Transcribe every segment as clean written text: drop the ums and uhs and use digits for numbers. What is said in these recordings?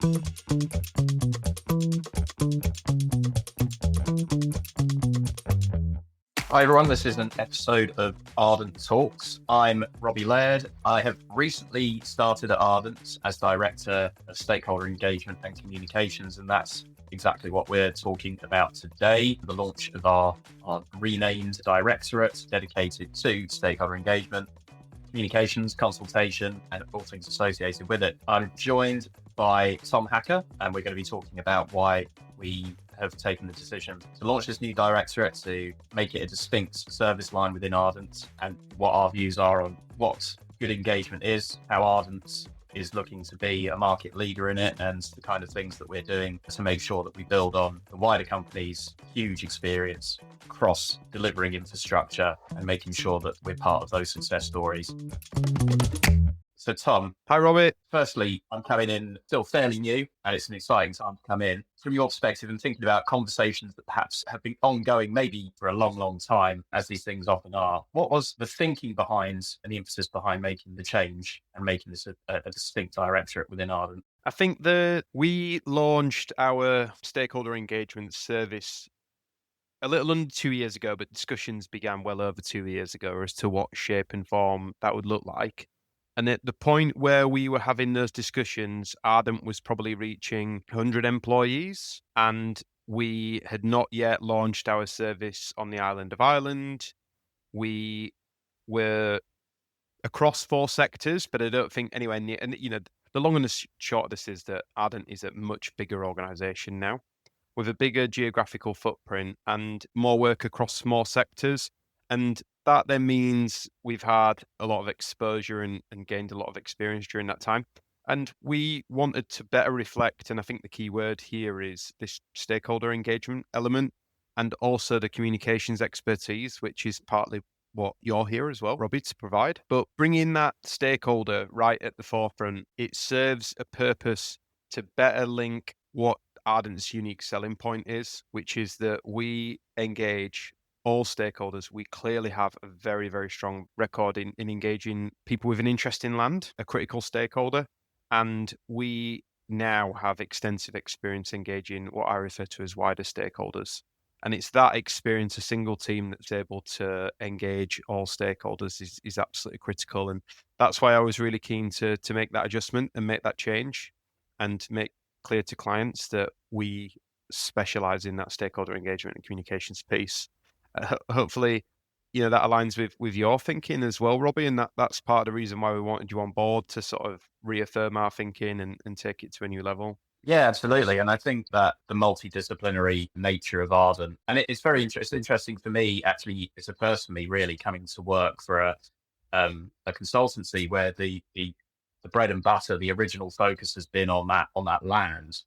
Hi everyone, this is an episode of Ardent Talks. I'm Robbie Laird. I have recently started at Ardent as Director of Stakeholder Engagement and Communications, and that's exactly what we're talking about today, the launch of our renamed directorate dedicated to stakeholder engagement, communications, consultation, and all things associated with it. I'm joined by Tom Hacker, and we're going to be talking about why we have taken the decision to launch this new directorate to make it a distinct service line within Ardent, and what our views are on what good engagement is, how Ardent is looking to be a market leader in it, and the kind of things that we're doing to make sure that we build on the wider company's huge experience across delivering infrastructure and making sure that we're part of those success stories. So Tom. Hi, Robert. Firstly, I'm coming in still fairly new, and it's an exciting time to come in. From your perspective and thinking about conversations that perhaps have been ongoing maybe for a long, long time, as these things often are, what was the thinking behind and the emphasis behind making the change and making this a distinct directorate within Ardent? I think we launched our stakeholder engagement service a little under 2 years ago, but discussions began well over 2 years ago as to what shape and form that would look like. And at the point where we were having those discussions, Ardent was probably reaching 100 employees, and we had not yet launched our service on the island of Ireland. We were across 4 sectors, but I don't think anywhere near. And the long and the short of this is that Ardent is a much bigger organisation now, with a bigger geographical footprint and more work across more sectors. And that then means we've had a lot of exposure and gained a lot of experience during that time. And we wanted to better reflect, and I think the key word here is this stakeholder engagement element, and also the communications expertise, which is partly what you're here as well, Robbie, to provide. But bringing that stakeholder right at the forefront, it serves a purpose to better link what Ardent's unique selling point is, which is that we engage all stakeholders. We clearly have a very, very strong record in engaging people with an interest in land, a critical stakeholder. And we now have extensive experience engaging what I refer to as wider stakeholders. And it's that experience, a single team that's able to engage all stakeholders is absolutely critical. And that's why I was really keen to make that adjustment and make that change and make clear to clients that we specialize in that stakeholder engagement and communications piece. Hopefully, that aligns with your thinking as well, Robbie, and that's part of the reason why we wanted you on board, to sort of reaffirm our thinking and take it to a new level. Yeah, absolutely. And I think that the multidisciplinary nature of Ardent, and it's very interesting for me, actually, it's a first for me, really, coming to work for a consultancy where the bread and butter, the original focus has been on that land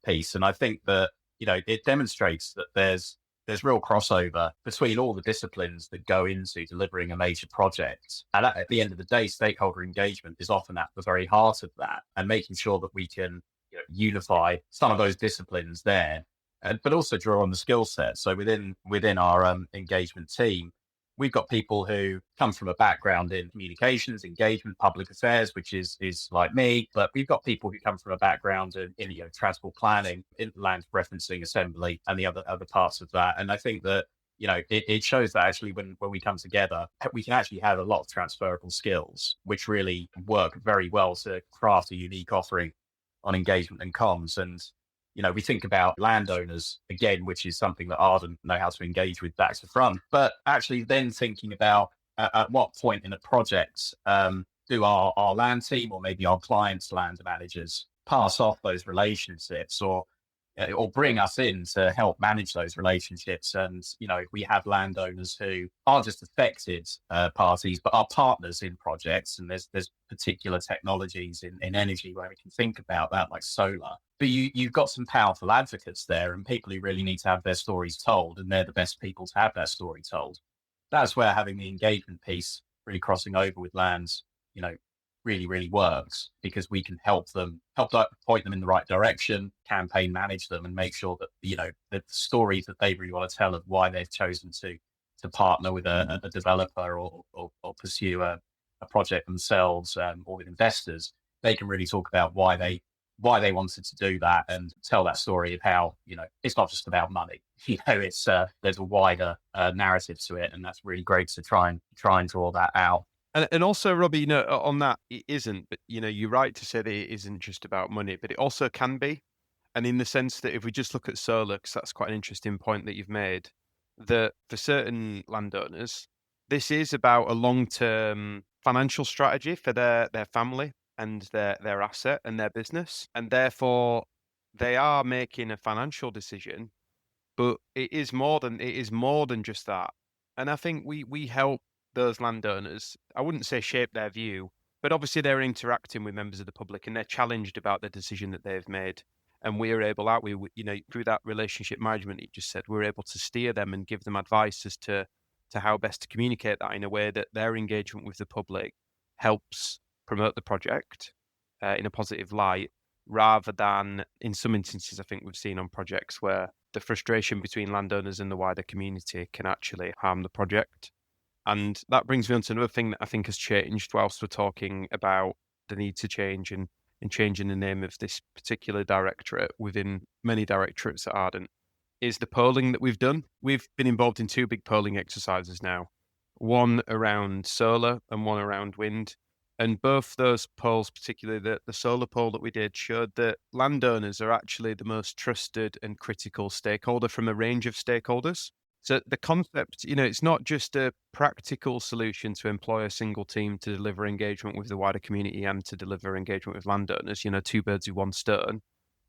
piece. And I think that, it demonstrates that there's real crossover between all the disciplines that go into delivering a major project. And at the end of the day, stakeholder engagement is often at the very heart of that, and making sure that we can unify some of those disciplines there, but also draw on the skill set. So within our engagement team, we've got people who come from a background in communications, engagement, public affairs, which is like me, but we've got people who come from a background in transport planning, in land referencing, assembly, and the other parts of that. And I think that, it shows that actually when we come together, we can actually have a lot of transferable skills, which really work very well to craft a unique offering on engagement and comms. And we think about landowners again, which is something that Ardent know how to engage with back to front. But actually then thinking about at what point in a project do our land team, or maybe our clients' land managers, pass off those relationships or bring us in to help manage those relationships. And, we have landowners who aren't just affected parties, but are partners in projects. And there's particular technologies in energy where we can think about that, like solar. But you've got some powerful advocates there, and people who really need to have their stories told, and they're the best people to have that story told. That's where having the engagement piece really crossing over with lands, really, really works, because we can help point them in the right direction, campaign manage them, and make sure that, the stories that they really want to tell of why they've chosen to partner with a developer or pursue a project themselves, or with investors, they can really talk about why they why they wanted to do that and tell that story of how, it's not just about money. It's there's a wider narrative to it, and that's really great to try and draw that out. And also, Robbie, on that, it isn't, but you're right to say that it isn't just about money, but it also can be. And in the sense that if we just look at solar, because that's quite an interesting point that you've made, that for certain landowners, this is about a long-term financial strategy for their family and their asset and their business. And therefore, they are making a financial decision, but it is more than just that. And I think we help those landowners, I wouldn't say shape their view, but obviously they're interacting with members of the public and they're challenged about the decision that they've made. And we're able, aren't we, through that relationship management you just said, we're able to steer them and give them advice as to how best to communicate that in a way that their engagement with the public helps promote the project in a positive light, rather than, in some instances, I think we've seen on projects where the frustration between landowners and the wider community can actually harm the project. And that brings me on to another thing that I think has changed whilst we're talking about the need to change and changing the name of this particular directorate within many directorates at Ardent, is the polling that we've done. We've been involved in two big polling exercises now, one around solar and one around wind. And both those polls, particularly the solar poll that we did, showed that landowners are actually the most trusted and critical stakeholder from a range of stakeholders. So the concept, it's not just a practical solution to employ a single team to deliver engagement with the wider community and to deliver engagement with landowners, two birds with one stone.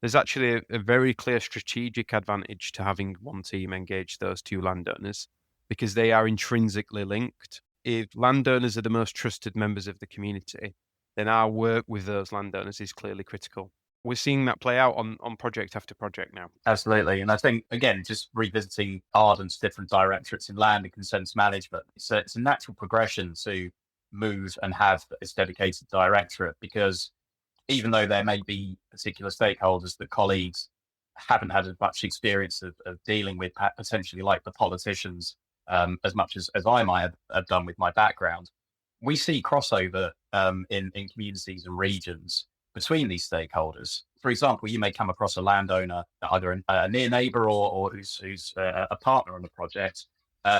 There's actually a very clear strategic advantage to having one team engage those two landowners because they are intrinsically linked. If landowners are the most trusted members of the community, then our work with those landowners is clearly critical. We're seeing that play out on project after project now. Absolutely. And I think, again, just revisiting Ardent's different directorates in land and consent management, it's a natural progression to move and have this dedicated directorate, because even though there may be particular stakeholders that colleagues haven't had as much experience of dealing with, potentially like the politicians, as much as I might have done with my background, we see crossover in communities and regions between these stakeholders. For example, you may come across a landowner, either a near neighbour or who's a partner on the project,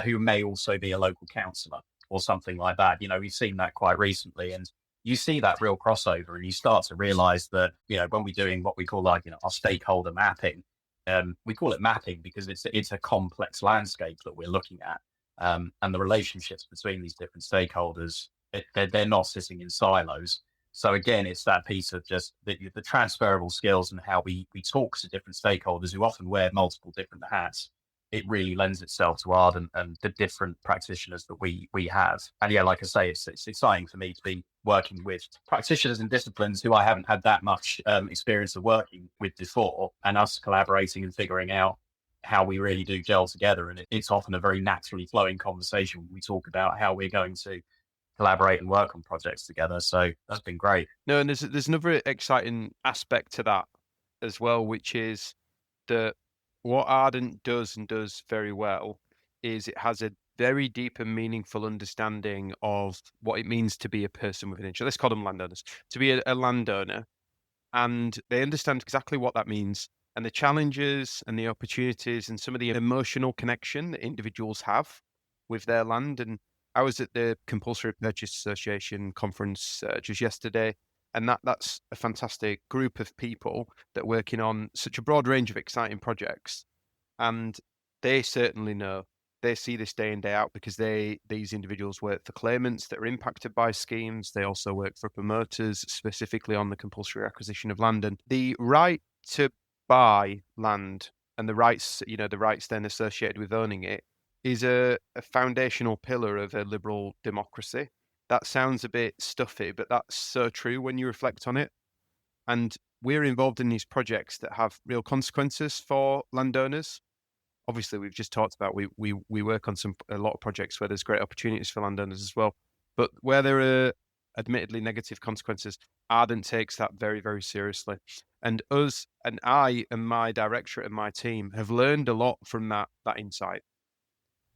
who may also be a local councillor or something like that. We've seen that quite recently, and you see that real crossover, and you start to realise that when we're doing what we call our stakeholder mapping, we call it mapping because it's a complex landscape that we're looking at, and the relationships between these different stakeholders, they're not sitting in silos. So again, it's that piece of just the transferable skills and how we talk to different stakeholders who often wear multiple different hats. It really lends itself to Ardent and the different practitioners that we have. And yeah, like I say, it's exciting for me to be working with practitioners in disciplines who I haven't had that much experience of working with before, and us collaborating and figuring out how we really do gel together. And it's often a very naturally flowing conversation when we talk about how we're going to collaborate and work on projects together. So that's been great. No, and there's another exciting aspect to that as well, which is that what Ardent does and does very well is it has a very deep and meaningful understanding of what it means to be a person with an interest. Let's call them landowners. To be a landowner, and they understand exactly what that means and the challenges and the opportunities and some of the emotional connection that individuals have with their land. And I was at the Compulsory Purchase Association conference just yesterday, and that's a fantastic group of people that are working on such a broad range of exciting projects. And they certainly know. They see this day in, day out because these individuals work for claimants that are impacted by schemes. They also work for promoters, specifically on the compulsory acquisition of land. And the right to buy land and the rights then associated with owning it is a foundational pillar of a liberal democracy. That sounds a bit stuffy, but that's so true when you reflect on it. And we're involved in these projects that have real consequences for landowners. Obviously, we've just talked about we work on a lot of projects where there's great opportunities for landowners as well. But where there are admittedly negative consequences, Ardent takes that very, very seriously. And I and my directorate and my team have learned a lot from that insight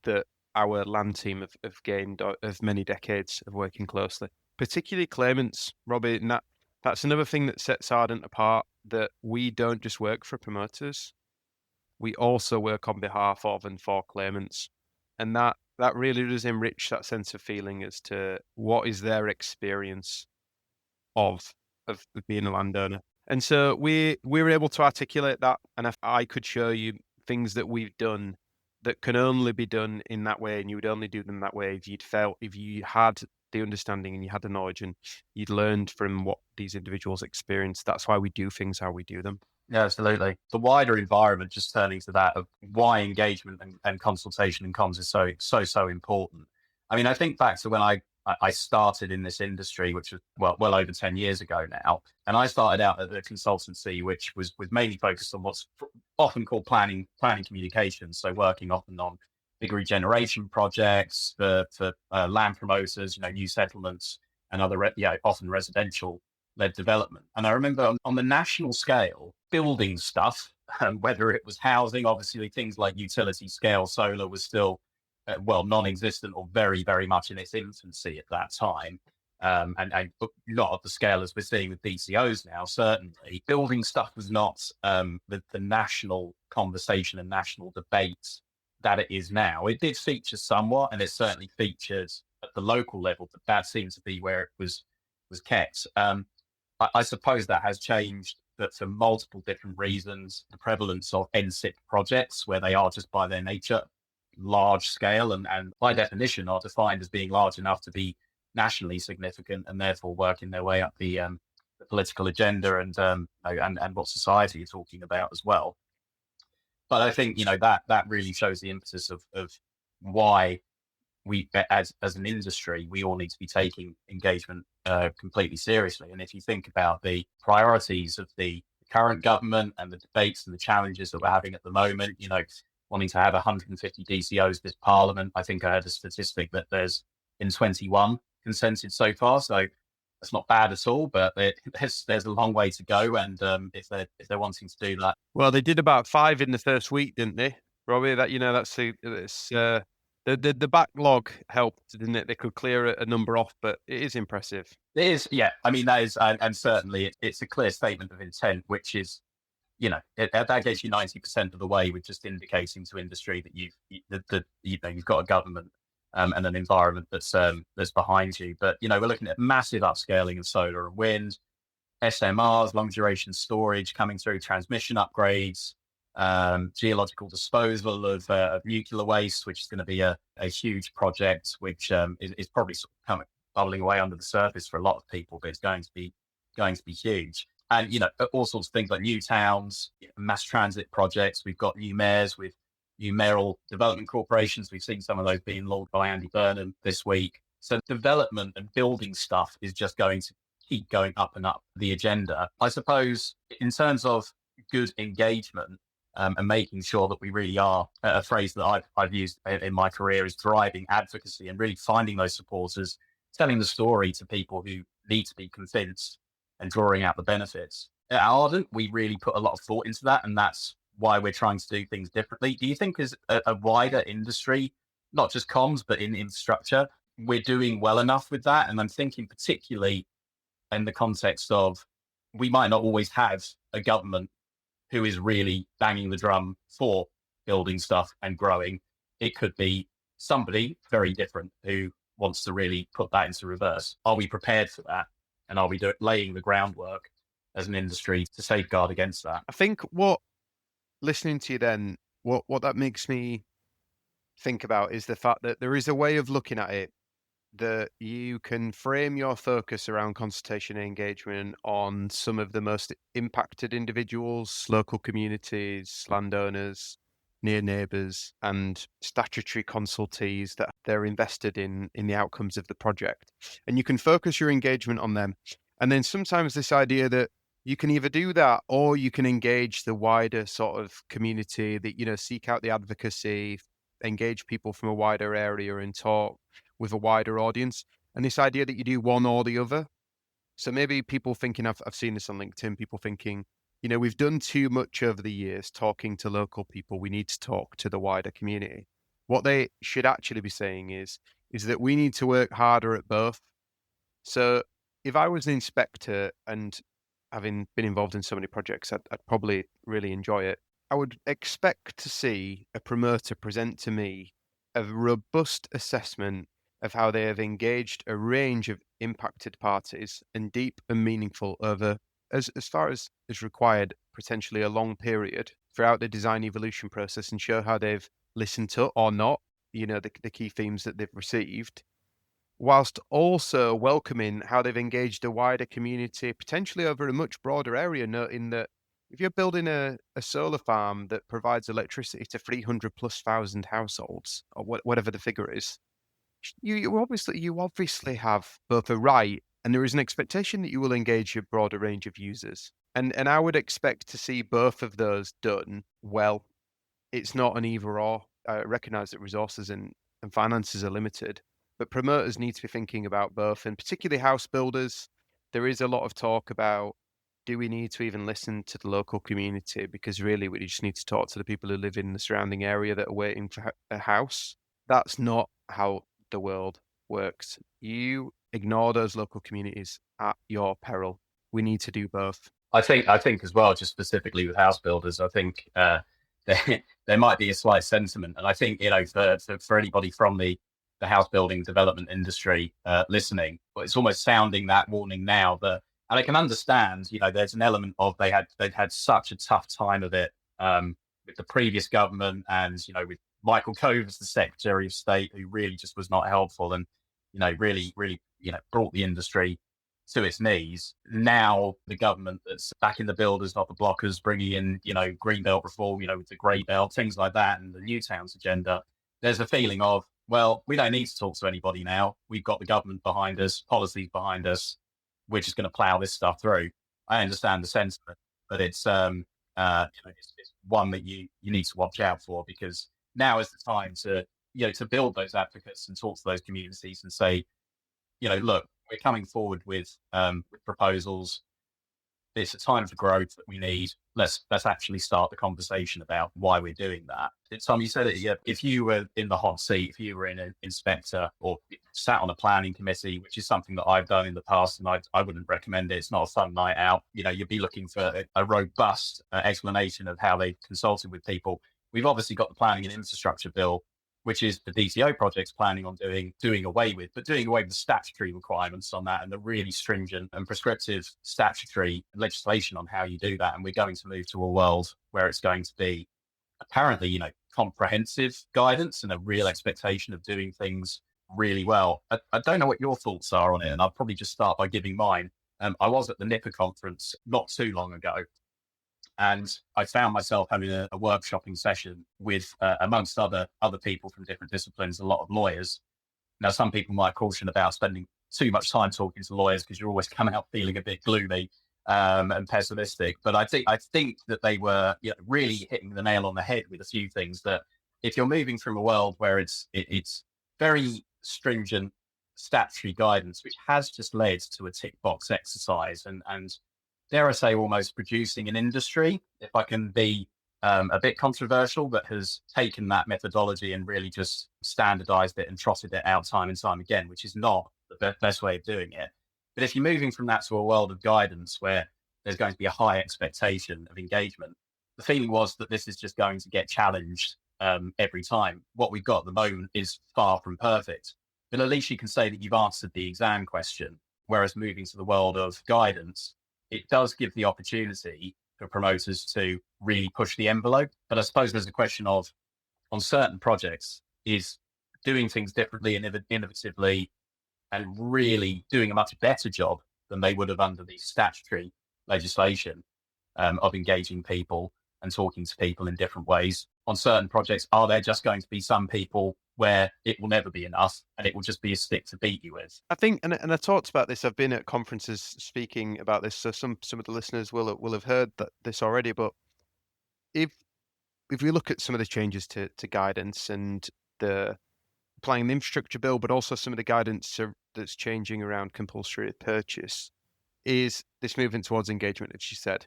that our land team have gained of many decades of working closely, particularly claimants, Robbie. And that's another thing that sets Ardent apart. that we don't just work for promoters, we also work on behalf of and for claimants. And that really does enrich that sense of feeling as to what is their experience of being a landowner. And so we were able to articulate that, and if I could show you things that we've done that can only be done in that way, and you would only do them that way if you had the understanding and you had the knowledge and you'd learned from what these individuals experienced. That's why we do things how we do them. Yeah, absolutely. The wider environment, just turning to that, of why engagement and consultation and comms is so important. I mean, I think back to when I started in this industry, which was well over 10 years ago now. And I started out at a consultancy, which was mainly focused on what's often called planning communications. So working often on big regeneration projects for land promoters, new settlements and other, often residential led development. And I remember on the national scale, building stuff, whether it was housing, obviously things like utility scale solar was still, non-existent or very, very much in its infancy at that time. And not at the scale as we're seeing with DCOs now, certainly. Building stuff was not the national conversation and national debate that it is now. It did feature somewhat, and it certainly featured at the local level, but that seemed to be where it was kept. I suppose that has changed, but for multiple different reasons. The prevalence of NSIP projects, where they are just by their nature large scale and by definition are defined as being large enough to be nationally significant and therefore working their way up the political agenda and what society is talking about as well. But I think that really shows the emphasis of why we, as an industry, we all need to be taking engagement completely seriously. And if you think about the priorities of the current government and the debates and the challenges that we're having at the moment, wanting to have 150 DCOs this parliament, I think I heard a statistic that there's been 21 consented so far. So that's not bad at all, but there's a long way to go. And if they're wanting to do that, well, they did about 5 in the first week, didn't they, Robbie? The backlog helped, didn't it? They could clear a number off, but it is impressive. It is, yeah. I mean, that is, and certainly it's a clear statement of intent, which is, that gets you 90% of the way with just indicating to industry that you've got a government and an environment that's behind you. But we're looking at massive upscaling of solar and wind, SMRs, long duration storage coming through, transmission upgrades, geological disposal of nuclear waste, which is going to be a huge project, which is probably sort of coming bubbling away under the surface for a lot of people, but it's going to be huge. And all sorts of things like new towns, mass transit projects. We've got new mayors with new mayoral development corporations. We've seen some of those being launched by Andy Burnham this week. So development and building stuff is just going to keep going up and up the agenda. I suppose in terms of good engagement and making sure that we really are, a phrase that I've used in my career is driving advocacy and really finding those supporters, telling the story to people who need to be convinced and drawing out the benefits. At Ardent, we really put a lot of thought into that, and that's why we're trying to do things differently. Do you think as a wider industry, not just comms, but in infrastructure, we're doing well enough with that? And I'm thinking particularly in the context of we might not always have a government who is really banging the drum for building stuff and growing. It could be somebody very different who wants to really put that into reverse. Are we prepared for that? And are we laying the groundwork as an industry to safeguard against that? I think listening to you then, what that makes me think about is the fact that there is a way of looking at it that you can frame your focus around consultation and engagement on some of the most impacted individuals, local communities, landowners, near neighbours, and statutory consultees that they're invested in the outcomes of the project. And you can focus your engagement on them. And then sometimes this idea that you can either do that or you can engage the wider sort of community that, seek out the advocacy, engage people from a wider area and talk with a wider audience. And this idea that you do one or the other. So maybe people thinking, I've seen this on LinkedIn, people thinking, we've done too much over the years talking to local people. We need to talk to the wider community. What they should actually be saying is that we need to work harder at both. So if I was an inspector and having been involved in so many projects, I'd probably really enjoy it. I would expect to see a promoter present to me a robust assessment of how they have engaged a range of impacted parties and deep and meaningful over, as far as is required, potentially a long period throughout the design evolution process, and show how they've listened to or not, the key themes that they've received, whilst also welcoming how they've engaged a wider community, potentially over a much broader area, noting that if you're building a solar farm that provides electricity to 300 plus thousand households, or whatever the figure is, you obviously have both a right and there is an expectation that you will engage a broader range of users. And I would expect to see both of those done well. It's not an either or. I recognise that resources and finances are limited, but promoters need to be thinking about both, and particularly house builders. There is a lot of talk about, do we need to even listen to the local community? Because really, we just need to talk to the people who live in the surrounding area that are waiting for a house. That's not how the world works. You ignore those local communities at your peril. We need to do both. I think as well, just specifically with house builders, I think there might be a slight sentiment, and I think for anybody from the house building development industry listening, but it's almost sounding that warning now that, and I can understand, there's an element of they'd had such a tough time of it with the previous government, and with Michael Gove as the Secretary of State, who really just was not helpful, and really brought the industry to its knees. Now the government that's back in the builders, not the blockers, bringing in green belt reform, with the grey belt, things like that, and the new towns agenda. There's a feeling of, well, we don't need to talk to anybody now. We've got the government behind us, policies behind us. We're just going to plow this stuff through. I understand the sentiment, but it's it's one that you need to watch out for, because now is the time to to build those advocates and talk to those communities and say, look, we're coming forward with proposals. It's a time for growth that we need. Let's actually start the conversation about why we're doing that. Tom, you said it. Yeah, if you were in the hot seat, if you were in an inspector or sat on a planning committee, which is something that I've done in the past, and I wouldn't recommend it. It's not a fun night out. You'd be looking for a robust explanation of how they consulted with people. We've obviously got the planning and infrastructure bill, which is the DTO project's planning on doing away with, but doing away with the statutory requirements on that and the really stringent and prescriptive statutory legislation on how you do that. And we're going to move to a world where it's going to be apparently, comprehensive guidance and a real expectation of doing things really well. I don't know what your thoughts are on it, and I'll probably just start by giving mine. I was at the NIPA conference not too long ago, and I found myself having a workshopping session with, amongst other people from different disciplines, a lot of lawyers. Now, some people might caution about spending too much time talking to lawyers because you're always coming out feeling a bit gloomy and pessimistic. But I think that they were really hitting the nail on the head with a few things. That if you're moving from a world where it's very stringent statutory guidance, which has just led to a tick box exercise, and dare I say, almost producing an industry, if I can be a bit controversial, that has taken that methodology and really just standardized it and trotted it out time and time again, which is not the best way of doing it. But if you're moving from that to a world of guidance where there's going to be a high expectation of engagement, the feeling was that this is just going to get challenged every time. What we've got at the moment is far from perfect, but at least you can say that you've answered the exam question. Whereas moving to the world of guidance, it does give the opportunity for promoters to really push the envelope. But I suppose there's a question of, on certain projects, is doing things differently and innovatively and really doing a much better job than they would have under the statutory legislation of engaging people and talking to people in different ways. On certain projects, are there just going to be some people where it will never be enough and it will just be a stick to beat you with? I think, and I talked about this. I've been at conferences speaking about this, so some of the listeners will have heard this already. But if we look at some of the changes to guidance and the applying the infrastructure bill, but also some of the guidance that's changing around compulsory purchase, is this movement towards engagement, as you said.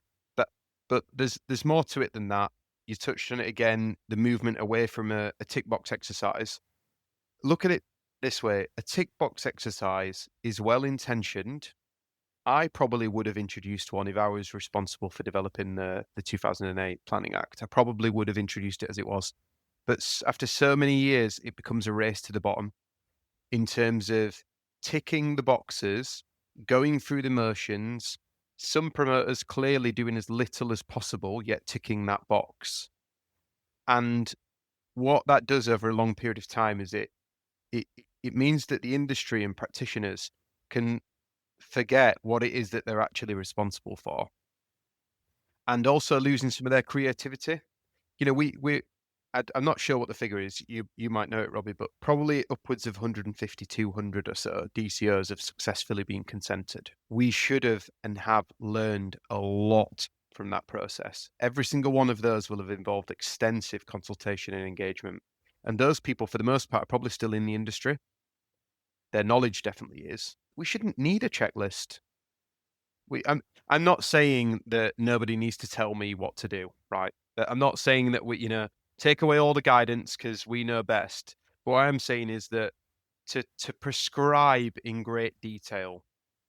But there's more to it than that. You touched on it again, the movement away from a tick box exercise. Look at it this way: a tick box exercise is well intentioned I probably would have introduced one if I was responsible for developing the 2008 Planning Act. I probably would have introduced it as it was. But after so many years, it becomes a race to the bottom in terms of ticking the boxes, going through the motions, some promoters clearly doing as little as possible, yet ticking that box. And what that does over a long period of time is it means that the industry and practitioners can forget what it is that they're actually responsible for, and also losing some of their creativity. You know, I'm not sure what the figure is. You might know it, Robbie, but probably upwards of 150, 200 or so DCOs have successfully been consented. We should have and have learned a lot from that process. Every single one of those will have involved extensive consultation and engagement. And those people, for the most part, are probably still in the industry. Their knowledge definitely is. We shouldn't need a checklist. I'm not saying that nobody needs to tell me what to do, right? I'm not saying that we, take away all the guidance because we know best. What I'm saying is that to prescribe in great detail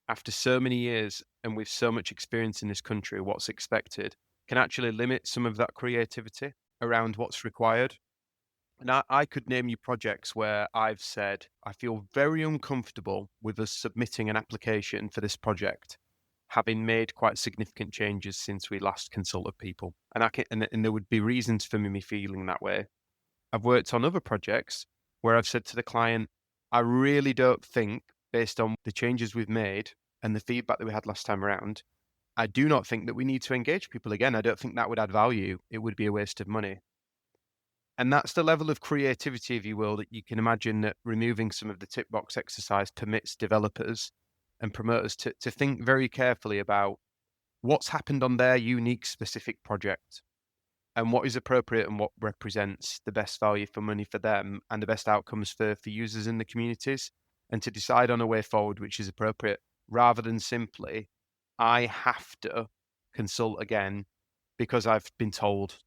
after so many years and with so much experience in this country what's expected can actually limit some of that creativity around what's required. And I could name you projects where I've said I feel very uncomfortable with us submitting an application for this project, having made quite significant changes since we last consulted people. And there would be reasons for me feeling that way. I've worked on other projects where I've said to the client, I really don't think, based on the changes we've made and the feedback that we had last time around, I do not think that we need to engage people again. I don't think that would add value. It would be a waste of money. And that's the level of creativity, if you will, that you can imagine that removing some of the tick box exercise permits developers and promoters to think very carefully about what's happened on their unique specific project and what is appropriate and what represents the best value for money for them and the best outcomes for users in the communities, and to decide on a way forward which is appropriate, rather than simply, I have to consult again because I've been told,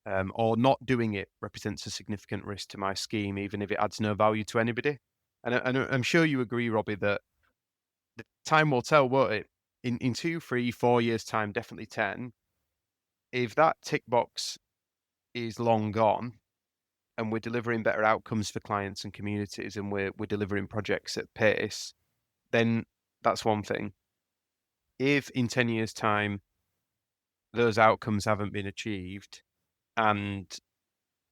or not doing it represents a significant risk to my scheme, even if it adds no value to anybody. And I'm sure you agree, Robbie, that the time will tell, won't it? In 2, 3, 4 years' time, definitely 10, if that tick box is long gone and we're delivering better outcomes for clients and communities and we're delivering projects at pace, then that's one thing. If in 10 years' time those outcomes haven't been achieved and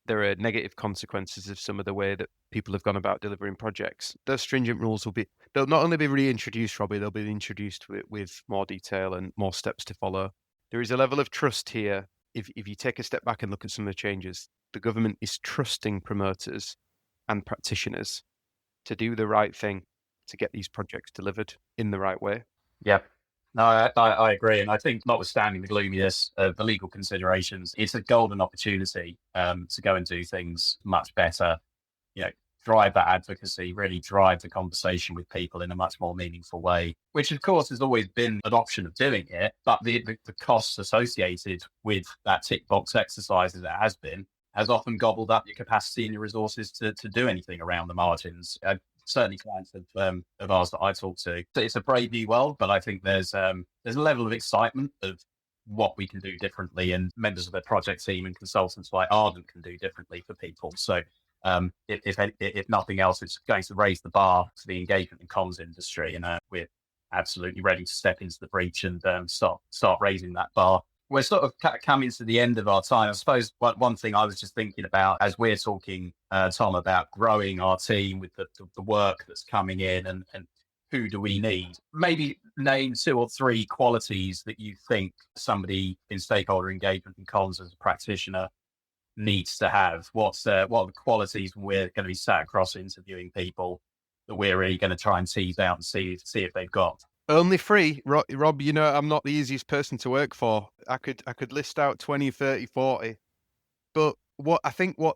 there are negative consequences of some of the way that people have gone about delivering projects, those stringent rules they'll not only be reintroduced, Robbie, they'll be introduced with more detail and more steps to follow. There is a level of trust here. If you take a step back and look at some of the changes, the government is trusting promoters and practitioners to do the right thing to get these projects delivered in the right way. Yep. No, I agree. And I think notwithstanding the gloominess of the legal considerations, it's a golden opportunity to go and do things much better, drive that advocacy, really drive the conversation with people in a much more meaningful way, which of course has always been an option of doing it. But the costs associated with that tick box exercise as it has often gobbled up your capacity and your resources to do anything around the margins. Certainly clients of ours that I talk to. It's a brave new world, but I think there's a level of excitement of what we can do differently, and members of the project team and consultants like Ardent can do differently for people. So if nothing else, it's going to raise the bar for the engagement and comms industry, and we're absolutely ready to step into the breach and start raising that bar. We're sort of coming to the end of our time. I suppose one thing I was just thinking about as we're talking, Tom, about growing our team with the work that's coming in and who do we need? Maybe name 2 or 3 qualities that you think somebody in stakeholder engagement and comms as a practitioner needs to have. What are the qualities we're going to be sat across interviewing people that we're really going to try and tease out and see if they've got? Only 3, Rob. I'm not the easiest person to work for. I could list out 20, 30, 40. But what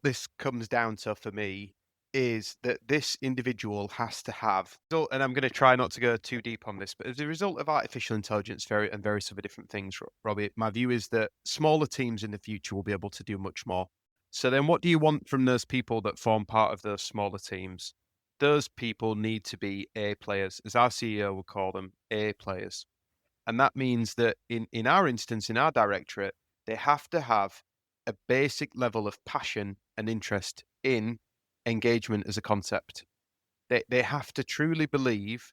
this comes down to for me is that this individual has to have, and I'm going to try not to go too deep on this, but as a result of artificial intelligence and various other different things, Robbie, my view is that smaller teams in the future will be able to do much more. So then what do you want from those people that form part of those smaller teams? Those people need to be A players, as our CEO would call them, A players. And that means that in our instance, in our directorate, they have to have a basic level of passion and interest in engagement as a concept. They have to truly believe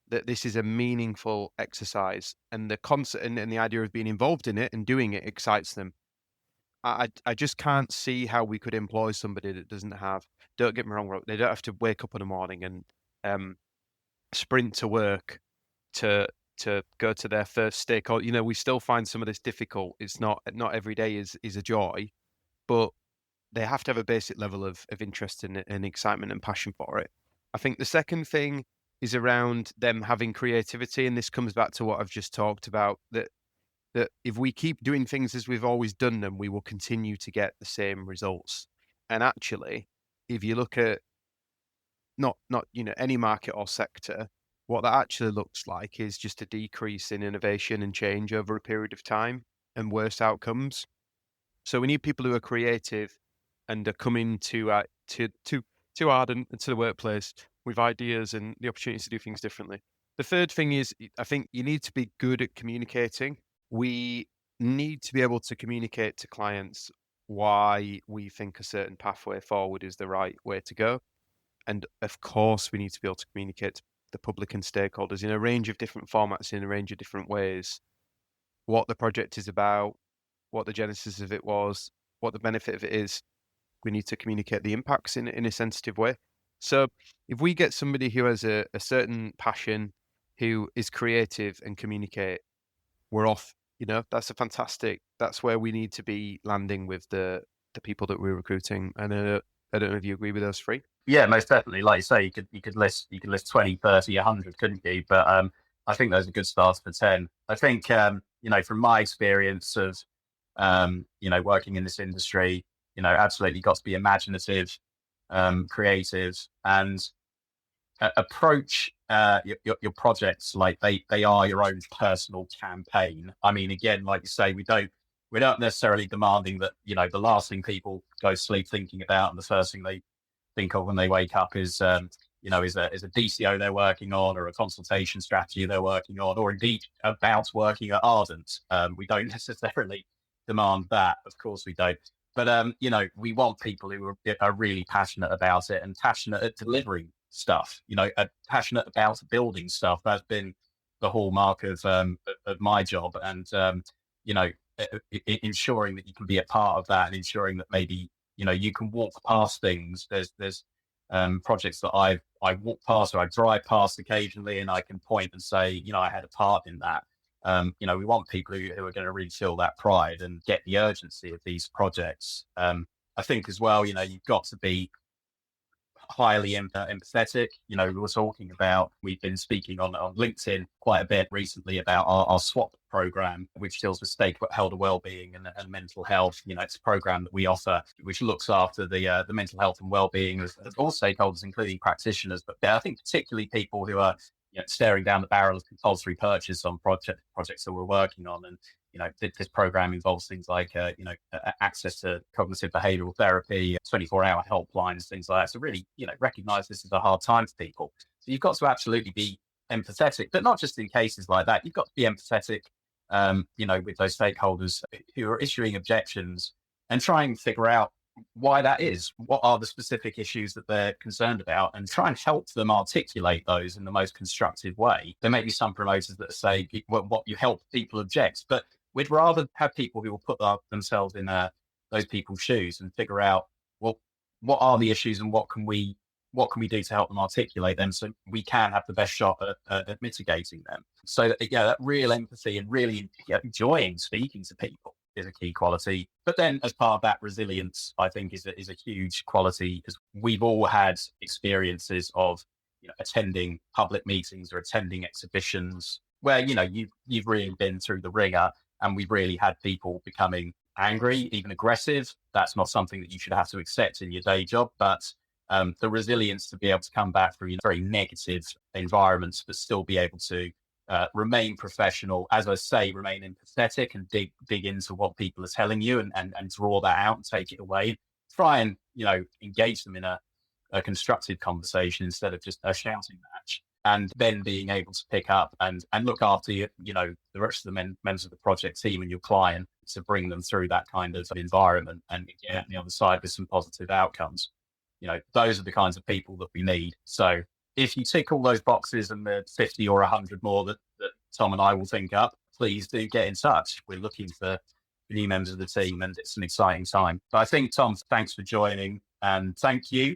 that this is a meaningful exercise, and the concept and the idea of being involved in it and doing it excites them. I just can't see how we could employ somebody that doesn't have. Don't get me wrong, they don't have to wake up in the morning and sprint to work to go to their first stakeholder. We still find some of this difficult. It's not every day is a joy, but they have to have a basic level of interest and excitement and passion for it. I think the second thing is around them having creativity, and this comes back to what I've just talked about, that if we keep doing things as we've always done them, we will continue to get the same results. And actually, if you look at not any market or sector, what that actually looks like is just a decrease in innovation and change over a period of time and worse outcomes. So we need people who are creative and are coming to Arden and to the workplace with ideas and the opportunity to do things differently. The third thing is, I think you need to be good at communicating. We need to be able to communicate to clients why we think a certain pathway forward is the right way to go. And of course, we need to be able to communicate to the public and stakeholders in a range of different formats, in a range of different ways, what the project is about, what the genesis of it was, what the benefit of it is. We need to communicate the impacts in a sensitive way. So if we get somebody who has a certain passion, who is creative and communicate, we're off. That's that's where we need to be landing with the people that we're recruiting. And I don't know if you agree with those three. Yeah, most definitely. Like you say, you could list 20, 30, 100, couldn't you? But I think those are good starts for 10. I think from my experience of working in this industry, absolutely got to be imaginative, creative, and approach your projects like they are your own personal campaign. I mean, again, like you say, we're not necessarily demanding that the last thing people go to sleep thinking about and the first thing they think of when they wake up is is a DCO they're working on, or a consultation strategy they're working on, or indeed about working at Ardent. We don't necessarily demand that, of course we don't. But we want people who are really passionate about it and passionate at delivering stuff. Passionate about building stuff. That's been the hallmark of my job, and ensuring that you can be a part of that, and ensuring that maybe you can walk past things. There's projects that I walk past or I drive past occasionally, and I can point and say, I had a part in that. We want people who are going to really feel that pride and get the urgency of these projects. I think as well, you've got to be highly empathetic. We've been speaking on LinkedIn quite a bit recently about our SWAP program, which deals with stakeholder wellbeing and mental health. It's a program that we offer, which looks after the mental health and wellbeing of all stakeholders, including practitioners. But I think particularly people who are staring down the barrel of compulsory purchase on projects that we're working on. And this program involves things like access to cognitive behavioral therapy, 24-hour helplines, things like that. So really, recognize this is a hard time for people. So you've got to absolutely be empathetic, but not just in cases like that. You've got to be empathetic, with those stakeholders who are issuing objections, and try and figure out why that is. What are the specific issues that they're concerned about, and try and help them articulate those in the most constructive way. There may be some promoters that say, what you help people object, but we'd rather have people who will put themselves in those people's shoes and figure out, well, what are the issues and what can we do to help them articulate them so we can have the best shot at mitigating them. So that real empathy and really enjoying speaking to people is a key quality. But then as part of that, resilience, I think, is a huge quality, because we've all had experiences of attending public meetings or attending exhibitions where you've really been through the ringer, and we've really had people becoming angry, even aggressive. That's not something that you should have to accept in your day job, but the resilience to be able to come back through very negative environments, but still be able to remain professional, as I say, remain empathetic, and dig into what people are telling you, and draw that out and take it away. Try and engage them in a constructive conversation instead of just a shouting match. and then being able to pick up and look after the rest of the members of the project team and your client to bring them through that kind of environment and get on the other side with some positive outcomes. Those are the kinds of people that we need. So if you tick all those boxes and there's 50 or 100 more that Tom and I will think up, please do get in touch. We're looking for new members of the team, and it's an exciting time. But I think, Tom, thanks for joining, and thank you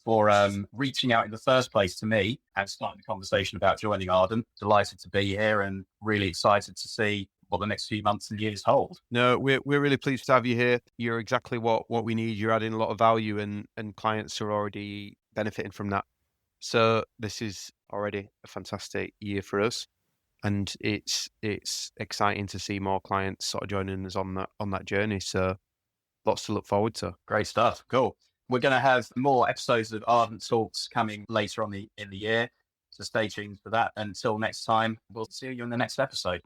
for reaching out in the first place to me and starting the conversation about joining Arden. Delighted to be here and really excited to see what the next few months and years hold. No, we're really pleased to have you here. You're exactly what we need. You're adding a lot of value, and clients are already benefiting from that. So this is already a fantastic year for us, and it's exciting to see more clients sort of joining us on that journey. So lots to look forward to. Great stuff. Cool. We're going to have more episodes of Arden Talks coming later on in the year. So stay tuned for that. Until next time, we'll see you in the next episode.